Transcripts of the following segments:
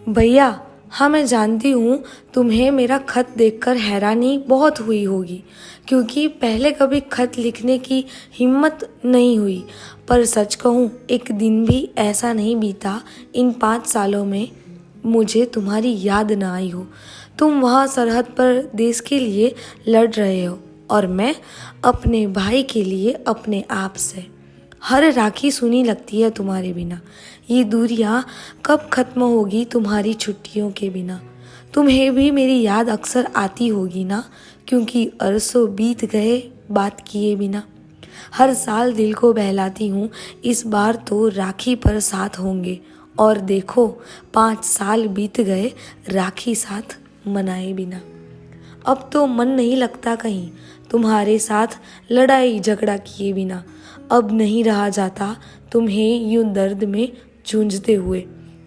भैया, हाँ मैं जानती हूँ तुम्हें मेरा खत देखकर हैरानी बहुत हुई होगी, क्योंकि पहले कभी खत लिखने की हिम्मत नहीं हुई। पर सच कहूँ, एक दिन भी ऐसा नहीं बीता इन 5 सालों में मुझे तुम्हारी याद ना आई हो। तुम वहाँ सरहद पर देश के लिए लड़ रहे हो और मैं अपने भाई के लिए अपने आप से। हर राखी सूनी लगती है तुम्हारे बिना। ये दूरियां कब खत्म होगी तुम्हारी छुट्टियों के बिना। तुम्हें भी मेरी याद अक्सर आती होगी ना, क्योंकि अरसों बीत गए बात किए बिना। हर साल दिल को बहलाती हूँ, इस बार तो राखी पर साथ होंगे। और देखो, 5 साल बीत गए राखी साथ मनाए बिना। अब तो मन नहीं लगता कहीं तुम्हारे साथ लड़ाई झगड़ा किए बिना। अब नहीं रहा जाता तुम्हें यूं दर्द में जूझते हुए।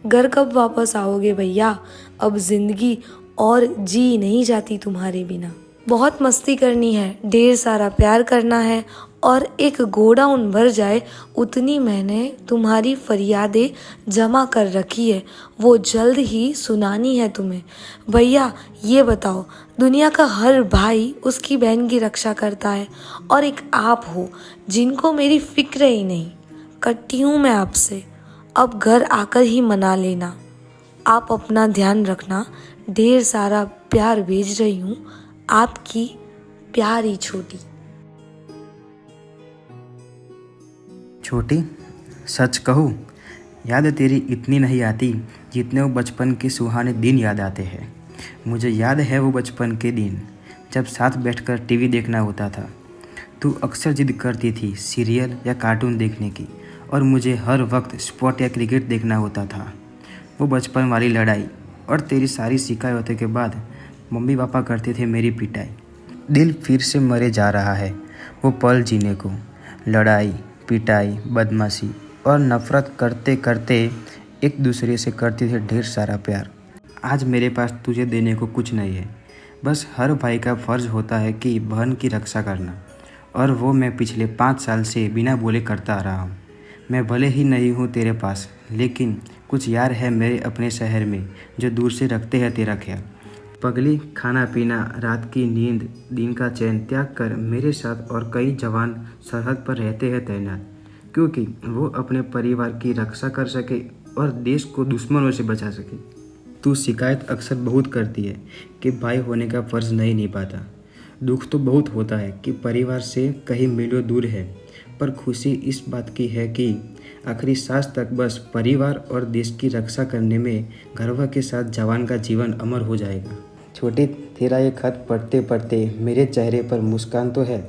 घर कब वापस आओगे भैया? अब जिंदगी और जी नहीं जाती तुम्हारे बिना। बहुत मस्ती करनी है, ढेर सारा प्यार करना है और एक गोडाउन भर जाए उतनी मैंने तुम्हारी फरियादें जमा कर रखी है, वो जल्द ही सुनानी है तुम्हें। भैया ये बताओ, दुनिया का हर भाई उसकी बहन की रक्षा करता है और एक आप हो जिनको मेरी फिक्र ही नहीं। कट्टी हूँ मैं आपसे, अब घर आकर ही मना लेना। आप अपना ध्यान रखना, ढेर सारा प्यार भेज रही हूँ, आपकी प्यारी छोटी। छोटी, सच कहूँ, याद तेरी इतनी नहीं आती जितने वो बचपन के सुहाने दिन याद आते हैं। मुझे याद है वो बचपन के दिन जब साथ बैठकर टीवी देखना होता था। तू अक्सर जिद करती थी सीरियल या कार्टून देखने की और मुझे हर वक्त स्पोर्ट या क्रिकेट देखना होता था। वो बचपन वाली लड़ाई और तेरी सारी शिकायतों के बाद मम्मी पापा करते थे मेरी पिटाई। दिल फिर से मरे जा रहा है वो पल जीने को। लड़ाई, पिटाई, बदमाशी और नफ़रत करते करते एक दूसरे से करते थे ढेर सारा प्यार। आज मेरे पास तुझे देने को कुछ नहीं है, बस हर भाई का फ़र्ज़ होता है कि बहन की रक्षा करना, और वो मैं पिछले 5 साल से बिना बोले करता आ रहा हूँ। मैं भले ही नहीं हूँ तेरे पास, लेकिन कुछ यार है मेरे अपने शहर में जो दूर से रखते हैं तेरा ख्याल। पगली, खाना पीना, रात की नींद, दिन का चैन त्याग कर मेरे साथ और कई जवान सरहद पर रहते हैं तैनात, क्योंकि वो अपने परिवार की रक्षा कर सके और देश को दुश्मनों से बचा सके। तू शिकायत अक्सर बहुत करती है कि भाई होने का फ़र्ज़ नहीं निभाता। दुख तो बहुत होता है कि परिवार से कहीं मीलों दूर है, पर खुशी इस बात की है कि आखिरी सांस तक बस परिवार और देश की रक्षा करने में गर्व के साथ जवान का जीवन अमर हो जाएगा। छोटी, तेरा ये खत पढ़ते पढ़ते मेरे चेहरे पर मुस्कान तो है,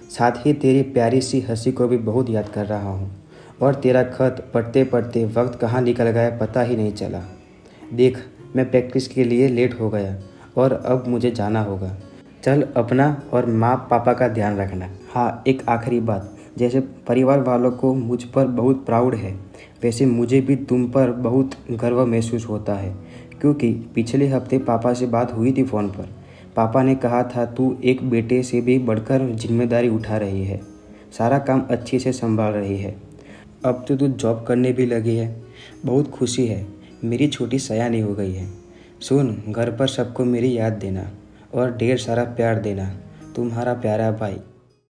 साथ ही तेरी प्यारी सी हंसी को भी बहुत याद कर रहा हूँ। और तेरा खत पढ़ते पढ़ते वक्त कहाँ निकल गया पता ही नहीं चला। देख, मैं प्रैक्टिस के लिए लेट हो गया और अब मुझे जाना होगा। चल, अपना और माँ पापा का ध्यान रखना। हाँ, एक आखिरी बात, जैसे परिवार वालों को मुझ पर बहुत प्राउड है, वैसे मुझे भी तुम पर बहुत गर्व महसूस होता है, क्योंकि पिछले हफ्ते पापा से बात हुई थी फ़ोन पर। पापा ने कहा था तू एक बेटे से भी बढ़कर जिम्मेदारी उठा रही है, सारा काम अच्छे से संभाल रही है। अब तो तू जॉब करने भी लगी है, बहुत खुशी है। मेरी छोटी सयानी हो गई है। सुन, घर पर सबको मेरी याद देना और ढेर सारा प्यार देना। तुम्हारा प्यारा भाई।